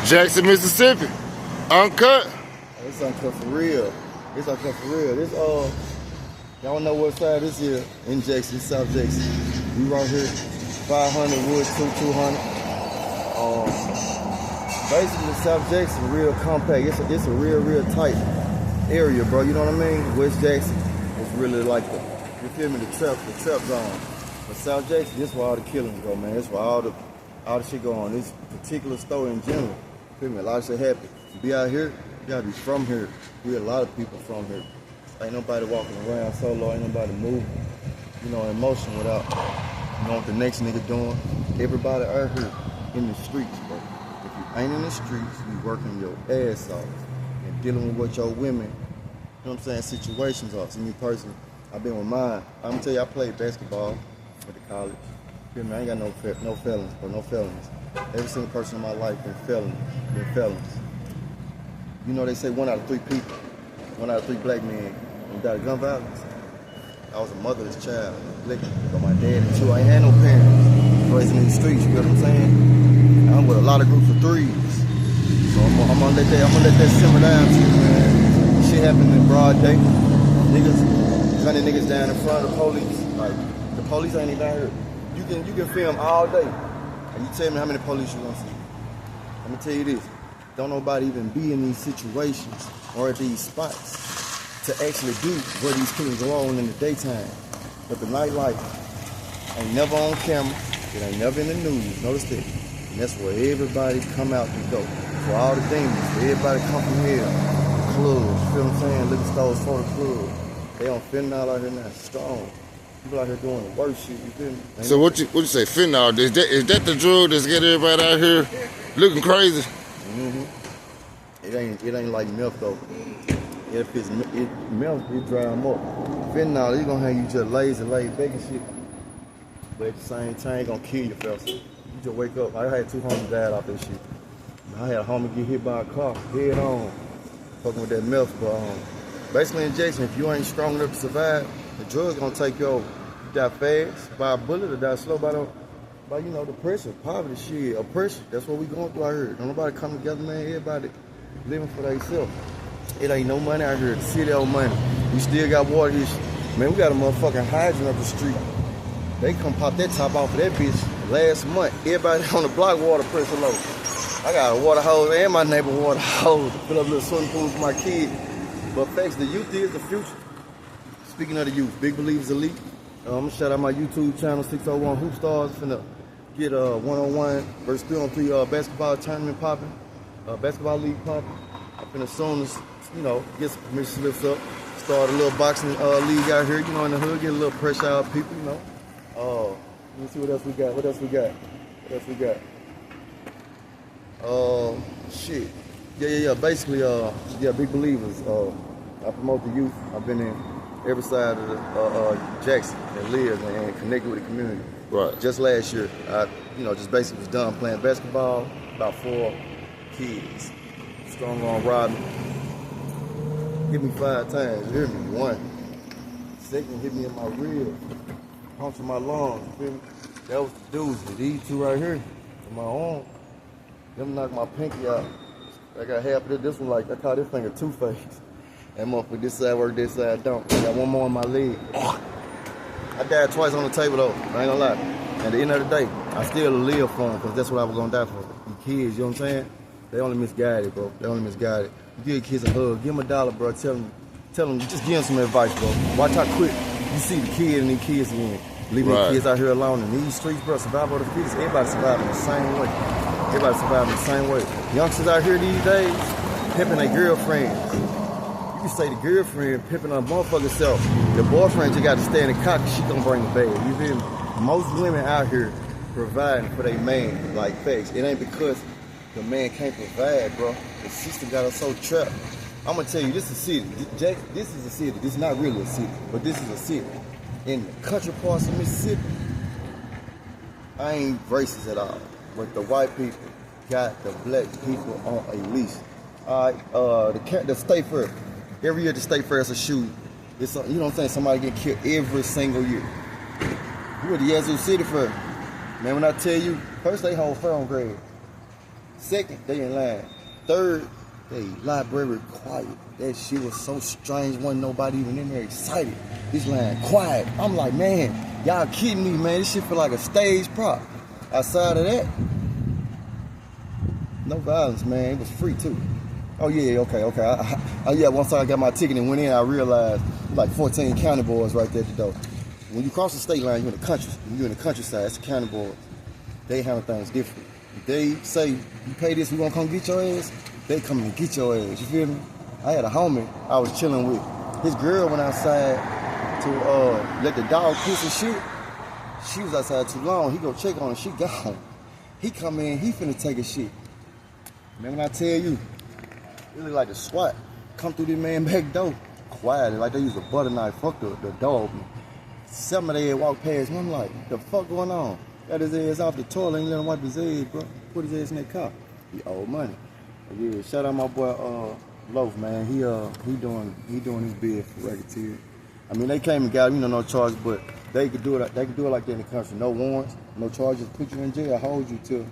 Jackson, Mississippi. Uncut. It's uncut for real. It's uncut for real. This y'all know what side this is in Jackson, South Jackson. We right here, 500 Wood 200. Basically South Jackson, real compact. It's a real tight area, bro. You know what I mean? West Jackson is really like you feel me? The trap zone. But South Jackson, this is where all the killings go, man. This is where all the shit go on. This particular store in general. Feel me? A lot of shit happen. To be out here, you gotta be from here. We a lot of people from here. Ain't nobody walking around solo. Ain't nobody moving, you know, in motion without knowing what the next nigga doing. Everybody out here in the streets, bro. If you ain't in the streets, you working your ass off and dealing with what your women, you know what I'm saying, situations are. See, me personally, I've been with mine. I'm gonna tell you, I played basketball at the college. Feel me? I ain't got no felons, bro, no felons. Every single person in my life been felons. You know, they say 1 out of 3 people, 1 out of 3 black men died of gun violence. I was a motherless child, but my dad and 2, I ain't had no parents raising in the streets, you know what I'm saying? I'm with a lot of groups of 3s. So I'm gonna let that simmer down to you, man. Shit happened in broad day. Niggas, hunting niggas down in front of the police. Like, the police ain't even out here. You can film all day. And you tell me how many police you gonna see. I'm gonna tell you this. Don't nobody even be in these situations or at these spots to actually do where these killings go on in the daytime. But the nightlife ain't never on camera. It ain't never in the news. Notice that. And that's where everybody come out to go. For all the demons, everybody come from here. Clubs, you feel what I'm saying? Liquor stores for the club. They on fentanyl out here now, strong. People out here doing the worst shit, you feel me? So what you say, fentanyl? Is that the drug that's getting everybody out here looking crazy? Mm-hmm. It ain't like milk though. If it's milk, it dry them up. Fentanyl, it's gonna have you just lazy back and shit. But at the same time, it's gonna kill you, fella. You just wake up. I had 2 homies died off that shit. I had a homie get hit by a car, head on, fucking with that milk. But basically in Jackson, if you ain't strong enough to survive, the drug's gonna take you over. You die fast by a bullet or die slow by you know, the pressure, poverty, shit, oppression. That's what we going through out here. Don't nobody come together, man. Everybody living for themselves. It ain't no money out here. The city owe money. We still got water issues. Man, we got a motherfucking hydrant up the street. They come pop that top off of that bitch last month. Everybody on the block water pressure low. I got a water hose and my neighbor water hose to fill up a little swimming pool for my kids. But facts, the youth is the future. Speaking of the youth, Big Believers Elite. I'm gonna shout out my YouTube channel, 601 Hoop Stars. Finna get a 1-on-1 versus 3-on-3 basketball tournament popping, basketball league popping. I'm finna soon as, you know, get some permission slips up, start a little boxing league out here, you know, in the hood, get a little pressure out of people, you know. Let me see what else we got. Shit. Yeah. Basically, Big Believers. I promote the youth. I've been in every side of the Jackson that lives and connected with the community. Right. Just last year, I, just basically was done playing basketball. About 4 kids, strong arm robbing. Hit me 5 times. You hear me? 1. Second hit me in my rib, punctured my lungs. You feel me? That was the doozy. These 2 right here, in my arm, them knocked my pinky out. I got half of it. This one, like, I call this finger two-faced. That motherfucker, this side work, this side don't. I got 1 more on my leg. I died twice on the table, though. I ain't gonna lie. At the end of the day, I still live for them, because that's what I was gonna die for. The kids, you know what I'm saying? They only misguided, bro. They only misguided. You give kids a hug, give them $1, bro. Tell them, just give them some advice, bro. Watch how quick you see the kid and the kids again. Leaving the kids out here alone in these streets, bro. Survival of the fittest. Everybody surviving the same way. Youngsters out here these days, pimping their girlfriends. You can say the girlfriend pimping her motherfucking self. The boyfriend just got to stand and cock, she gonna bring the bag. You feel me? Most women out here providing for their man, like facts. It ain't because the man can't provide, bro. The system got us so trapped. I'm gonna tell you, this is a city. This is a city. This is not really a city, but this is a city. In the country parts of Mississippi, I ain't racist at all. But the white people got the black people on a leash. The state fair. Every year the state fair is a shooting. You know what I'm saying? Somebody get killed every single year. You at the Yazoo City Fair. Man, when I tell you, first they hold fair on grade. Second, they in line. Third, they library quiet. That shit was so strange. Wasn't nobody even in there excited. This line quiet. I'm like, man, y'all kidding me, man. This shit feel like a stage prop. Outside of that, no violence, man. It was free too. Oh yeah, okay. Yeah, once I got my ticket and went in, I realized like 14 county boards right there at the door. When you cross the state line, you're in the country. When you're in the countryside, it's the county board. They handle things different. If they say, you pay this, we gonna come get your ass, they come and get your ass, you feel me? I had a homie I was chilling with. His girl went outside to let the dog piss and shit. She was outside too long. He go check on her, she gone. He come in, he finna take a shit. Man, when I tell you, it look like a SWAT come through this man back door. Quiet, like they use a butter knife, fuck the dog. Some of they walk past me, I'm like, the fuck going on? Got his ass off the toilet, ain't let him wipe his ass, bro. Put his ass in that car. He owed money. But yeah, shout out my boy Loaf, man. He doing his bid for racketeer. I mean, they came and got him, no charge, but they could do it like that in the country. No warrants, no charges, put you in jail, hold you till,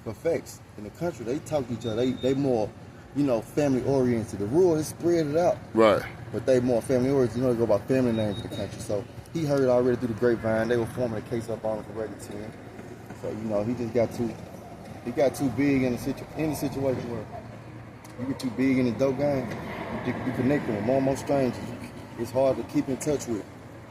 for facts. In the country, they talk to each other. They more, family oriented. The rural is spread it out. Right. But they more family oriented. They go by family names in the country. So he heard already through the grapevine. They were forming a case up on him for racketeering. So he just got too big in the situation where you get too big in the dope game. You connecting with more and more strangers. It's hard to keep in touch with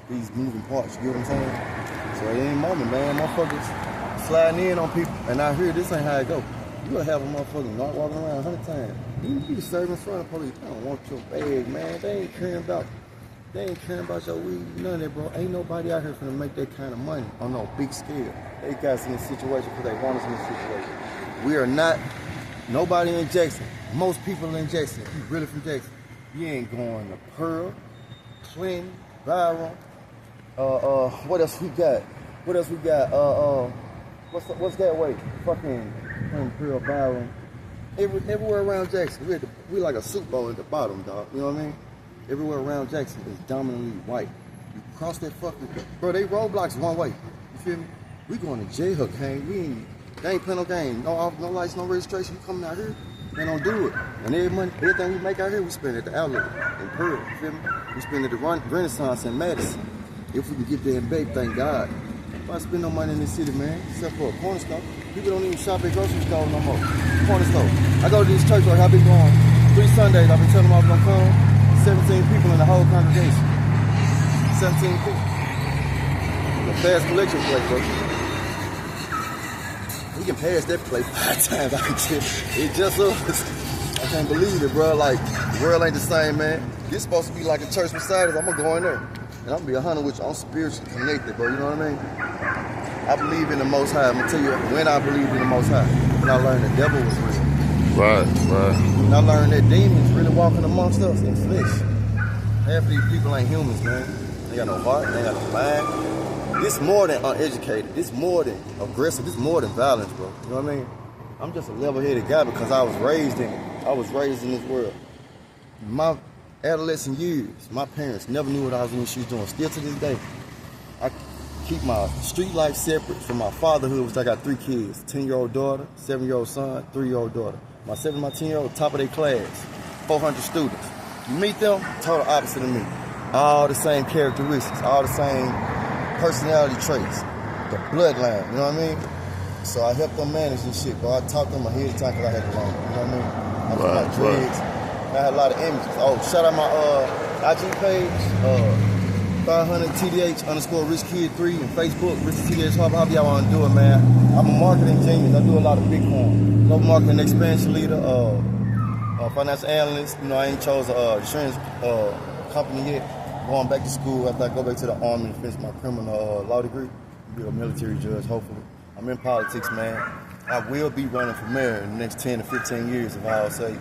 these moving parts. You get what I'm saying? So at any moment, man, motherfuckers sliding in on people. And I hear this ain't how it go. You gonna have a motherfucker not walking around 100 times. You can serve in front of police. I don't want your bag, man. They ain't caring about your weed, none of that, bro. Ain't nobody out here finna make that kind of money on no big scale. They got us in this situation because they want us in this situation. We are not, nobody in Jackson. Most people in Jackson, if you really from Jackson, you ain't going to Pearl, Clinton, Byron. What else we got? What's that way? Fucking Pearl, Byron. Everywhere around Jackson, we like a soup bowl at the bottom, dog. You know what I mean? Everywhere around Jackson is dominantly white. You cross that fucking, bro, they roadblocks one way. You feel me? We going to jail, gang. They ain't playing no game. No lights, no registration. You coming out here, they don't do it. And everything we make out here, we spend at the outlet in Pearl. You feel me? We spend at the Renaissance in Madison. If we can get there and bake, thank God. If I spend no money in this city, man, except for a corner store. People don't even shop at grocery stores no more. Corner store. I go to this church like I've been going 3 Sundays. I've been telling them I was gonna come. 17 people in the whole congregation. 17 people. It's a fast collection plate, bro. We can pass that plate 5 times. It just us. I can't believe it, bro. Like, the world ain't the same, man. This supposed to be like a church beside us. I'm gonna go in there. And I'm gonna be 100 with you. I'm spiritually connected, bro. You know what I mean? I believe in the Most High. I'm gonna tell you when I believed in the Most High. When I learned the devil was real. Right. When I learned that demons really walking amongst us in flesh. Half of these people ain't humans, man. They got no heart, they ain't got no mind. This more than uneducated. This more than aggressive. This more than violence, bro. You know what I mean? I'm just a level-headed guy because I was raised in it. I was raised in this world. My adolescent years, my parents never knew what I was doing. Still to this day, I keep my street life separate from my fatherhood, which I got 3 kids. 10-year-old daughter, 7-year-old son, 3-year-old daughter. My 7 and my 10-year-old, top of their class, 400 students. You meet them, total opposite of me. All the same characteristics, all the same personality traits, the bloodline, you know what I mean? So I helped them manage this shit, bro. I taught them ahead of time because I had to learn, you know what I mean? I was like dreads. I had a lot of images. Oh, shout out my IG page, 500TDH_RichKid3 and Facebook, RichTDH, however y'all want to do it, man. I'm a marketing genius. I do a lot of Bitcoin. Global marketing expansion leader, financial analyst. I ain't chose an insurance company yet. Going back to school after I go back to the Army and finish my criminal law degree. Be a military judge, hopefully. I'm in politics, man. I will be running for mayor in the next 10 to 15 years if I'll say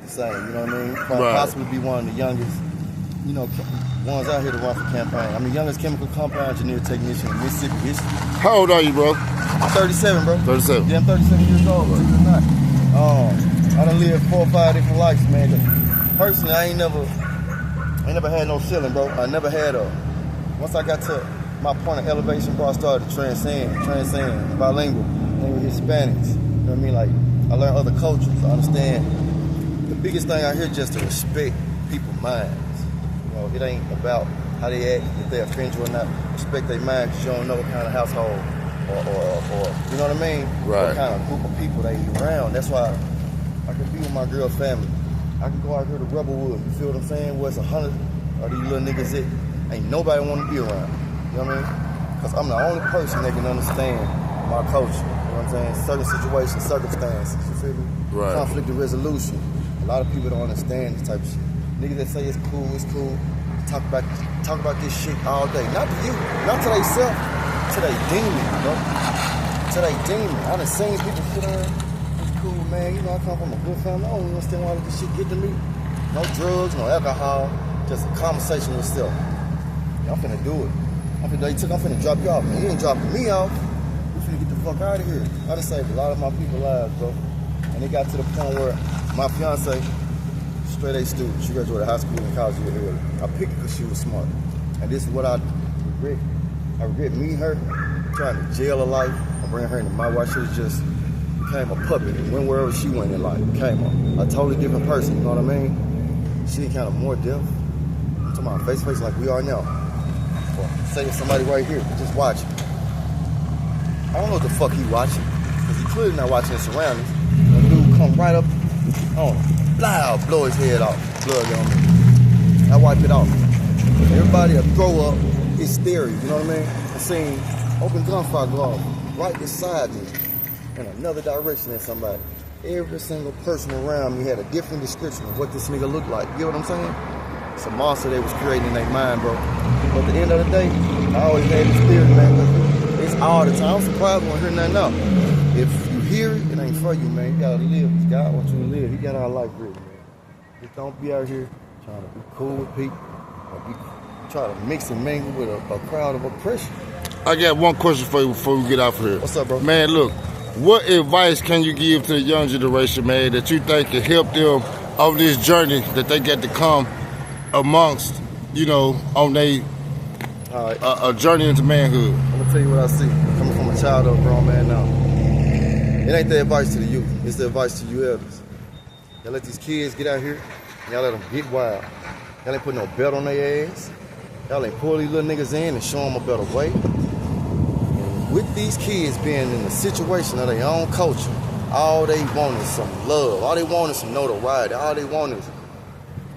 the same, you know what I mean? Possibly be one of the youngest, ones out here to run for campaign. I'm the youngest chemical compound engineer technician in Mississippi history. How old are you, bro? I'm 37, bro. 37? Yeah, I'm 37 years old, believe it or not. I done lived 4 or 5 different lives, man. Personally, I ain't never had no ceiling, bro. I never had once I got to my point of elevation, bro, I started to transcend, bilingual, and with Hispanics. You know what I mean? Like, I learn other cultures. I understand. The biggest thing out here is just to respect people's minds. You know, it ain't about how they act, if they offend you or not. Respect their mind because you don't know what kind of household or you know what I mean? Right. What kind of group of people they around. That's why I can be with my girl family. I can go out here to Rebelwood. You feel what I'm saying? Where it's 100 of these little niggas that ain't nobody want to be around. You know what I mean? Because I'm the only person that can understand my culture. You know what I'm saying? Certain situations, circumstances. You feel me? Right. Conflict and resolution. A lot of people don't understand this type of shit. Niggas that say it's cool. Talk about this shit all day. Not to you, not to they self, to they demon, bro. To they demon. I done seen people sit there. It's cool, man. You know, I come from a good family. I don't understand why this shit get to me. No drugs, no alcohol. Just a conversation with self. Yeah, I'm finna do it. I'm finna drop you off, man. You ain't dropping me off. We finna get the fuck out of here. I done saved a lot of my people's lives, bro. And it got to the point where my fiance, straight A student, she graduated high school and college a year early. I picked her because she was smart. And this is what I regret. I regret meeting her, trying to jail her life, and bring her into my life. She was just became a puppet and went wherever she went in life. Became a totally different person, you know what I mean? She encountered more death. I'm talking about face to face like we are now. Or say it's somebody right here, just watching. I don't know what the fuck he watching, because he clearly not watching his surroundings. The dude come right up on him, blow his head off, blood on me. I wipe it off. Everybody that grow up is scary, you know what I mean? I seen open gunfire go off right beside me in another direction than somebody. Every single person around me had a different description of what this nigga looked like. You know what I'm saying? It's a monster they was creating in their mind, bro. But at the end of the day, I always had this theory, man. It's all the time. I'm surprised when I hear nothing else. If you hear it, it ain't for you, man. You gotta live. God wants you to live. He got our life ready, man. Just don't be out here trying to be cool with people or try to mix and mingle with a crowd of oppression. I got one question for you before we get off here. What's up, bro? Man, look, what advice can you give to the young generation, man, that you think can help them on this journey that they get to come amongst, you know, on a journey into manhood? I'm gonna tell you what I see. Coming from a child to a grown man now. It ain't the advice to the youth. It's the advice to you elders. Y'all let these kids get out here. And y'all let them get wild. Y'all ain't put no belt on their ass. Y'all ain't pull these little niggas in and show them a better way. And with these kids being in the situation of their own culture, all they want is some love. All they want is some notoriety. All they want is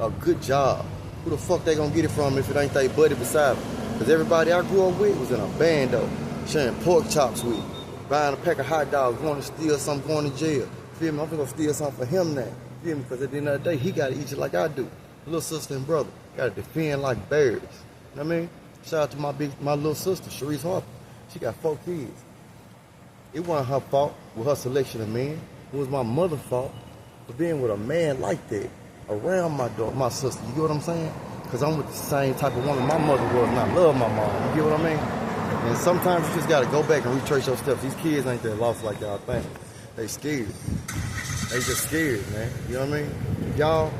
a good job. Who the fuck they gonna get it from if it ain't they buddy beside them? Because everybody I grew up with was in a band though, sharing pork chops with, buying a pack of hot dogs, wanting to steal something, going to jail. Feel me? I'm gonna steal something for him now. Feel me? Because at the end of the day, he gotta eat it like I do. Little sister and brother gotta defend like bears. You know what I mean? Shout out to my little sister, Sharice Harper. She got 4 kids. It wasn't her fault with her selection of men. It was my mother's fault for being with a man like that around my sister. You get what I'm saying? Because I'm with the same type of woman my mother was, and I love my mom. You get what I mean? And sometimes you just gotta go back and retrace your steps. These kids ain't that lost like y'all think. They scared. They just scared, man. You know what I mean? Y'all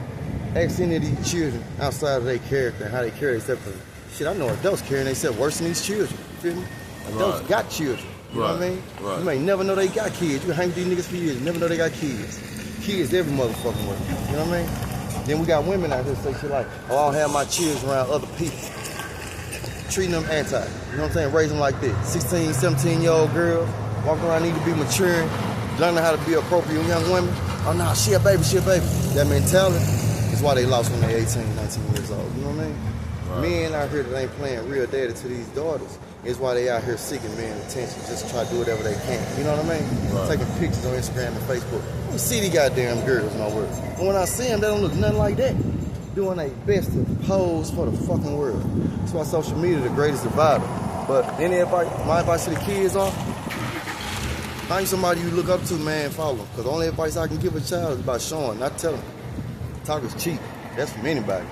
ask any of these children outside of their character and how they carry themselves. Shit, I know adults carrying themselves worse than these children. You feel me? Adults got children. You know what I mean? Right. You may never know they got kids. You can hang with these niggas for years, you never know they got kids. Kids every motherfucking way. You know what I mean? Then we got women out here say shit like, oh, I'll have my children around other people. Treating them anti. You know what I'm saying? Raising them like that. 16, 17-year-old girls walking around need to be maturing, learning how to be appropriate young women. Oh, nah, she a baby, she a baby. That mentality is why they lost when they 18, 19 years old. You know what I mean? Right. Men out here that ain't playing real daddy to these daughters is why they out here seeking men's attention, just to try to do whatever they can. You know what I mean? Right. Taking pictures on Instagram and Facebook. I don't see these goddamn girls nowhere. But when I see them, they don't look nothing like that. Doing their best to pose for the fucking world. That's why social media is the greatest divider. But my advice to the kids are, find somebody you look up to, man, follow them. Because the only advice I can give a child is about showing, not telling. Talk is cheap. That's from anybody.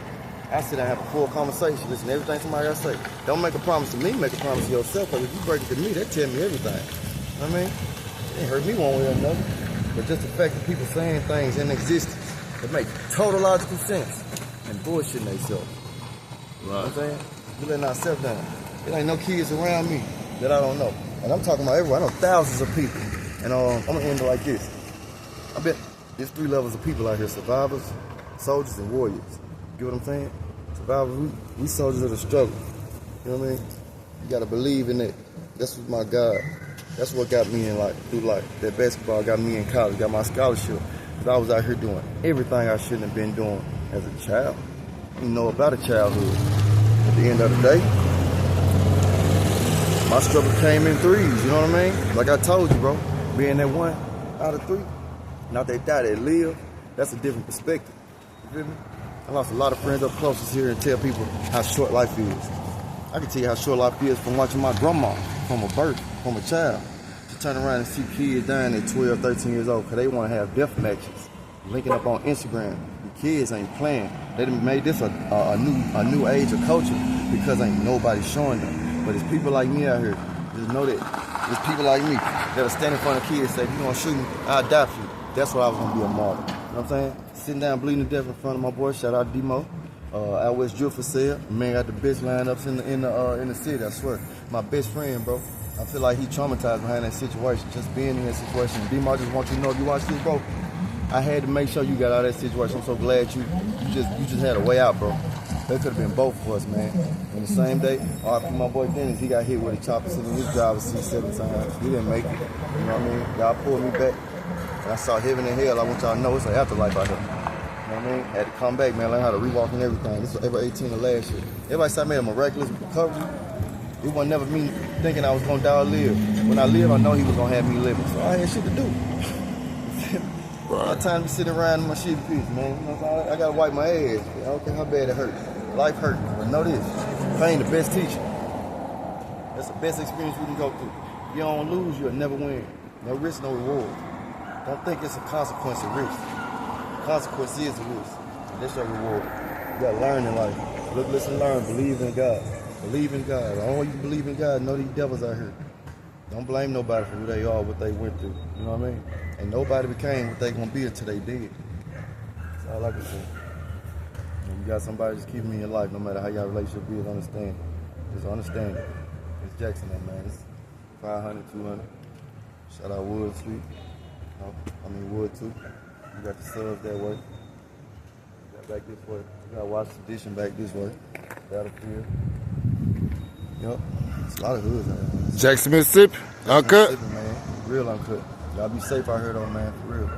I sit down and have a full conversation, listen to everything somebody got to say. Don't make a promise to me, make a promise to yourself. Because if you break it to me, that tell me everything. You know what I mean? It ain't hurt me one way or another. But just the fact that people saying things in existence that make total logical sense and bullshitting themselves. Right. You know what I'm saying? We letting ourselves down. There ain't no kids around me that I don't know. And I'm talking about everyone. I know thousands of people. And I'm going to end it like this. I bet there's 3 levels of people out here: survivors, soldiers, and warriors. You get what I'm saying? Survivors, we soldiers of the struggle. You know what I mean? You gotta believe in it. That's what my God. That's what got me in through life. That basketball got me in college, got my scholarship. Because I was out here doing everything I shouldn't have been doing as a child. You know about a childhood. At the end of the day, my struggle came in 3s, you know what I mean? Like I told you, bro, being that 1 out of 3, not they die, they live, that's a different perspective. You feel me? I lost a lot of friends up closest here and tell people how short life is. I can tell you how short life is from watching my grandma from a birth, from a child. To turn around and see kids dying at 12, 13 years old because they want to have death matches. Linking up on Instagram. The kids ain't playing. They done made this a new age of culture because ain't nobody showing them. But it's people like me out here. Just know that there's people like me that'll stand in front of kids and say, if you gonna shoot me, I'll die for you. That's what I was gonna be, a martyr. You know what I'm saying? Sitting down bleeding to death in front of my boy, shout out D-Mo. Out West Drill for sale. Man got the best lineups in the city, I swear. My best friend, bro. I feel like he traumatized behind that situation. Just being in that situation. D-Mo, I just want you to know, if you watch this, bro, I had to make sure you got out of that situation. I'm so glad you just had a way out, bro. That could have been both of us, man. On the same day, my boy Dennis, he got hit with a chopper sitting in his driver's seat 7 times. He didn't make it. You know what I mean? Y'all pulled me back. And I saw heaven and hell. I want y'all to know it's an afterlife out here. You know what I mean? Had to come back, man. Learn how to rewalk and everything. This was April 18th of last year. Everybody said I made a miraculous recovery. It wasn't never me thinking I was gonna die or live. When I live, I know he was gonna have me living. So I had shit to do. Right. My time to be sitting around in my shit piece, man. You know, I gotta wipe my ass. I don't care how bad it hurt. Life hurt. But know this. Pain the best teacher. That's the best experience we can go through. If you don't lose, you'll never win. No risk, no reward. Don't think it's a consequence of risk. Consequence is a risk. That's your reward. You gotta learn in life. Look, listen, learn. Believe in God. Believe in God. The only way you can believe in God, know these devils out here. Don't blame nobody for who they are, what they went through. You know what I mean? And nobody became what they gonna be until they did. That's all I can say. And you got somebody just keeping me in your life, no matter how your relationship is, understand it. Just understand it. It's Jackson, man. It's 500, 200. Shout out Wood Street. Wood too. You got the subs that way. You got back this way. You got Watch Edition back this way. Battlefield. Yup. It's a lot of hoods out there. Jackson, Mississippi. Uncut. Man. Real uncut. Y'all be safe out here though, man. For real.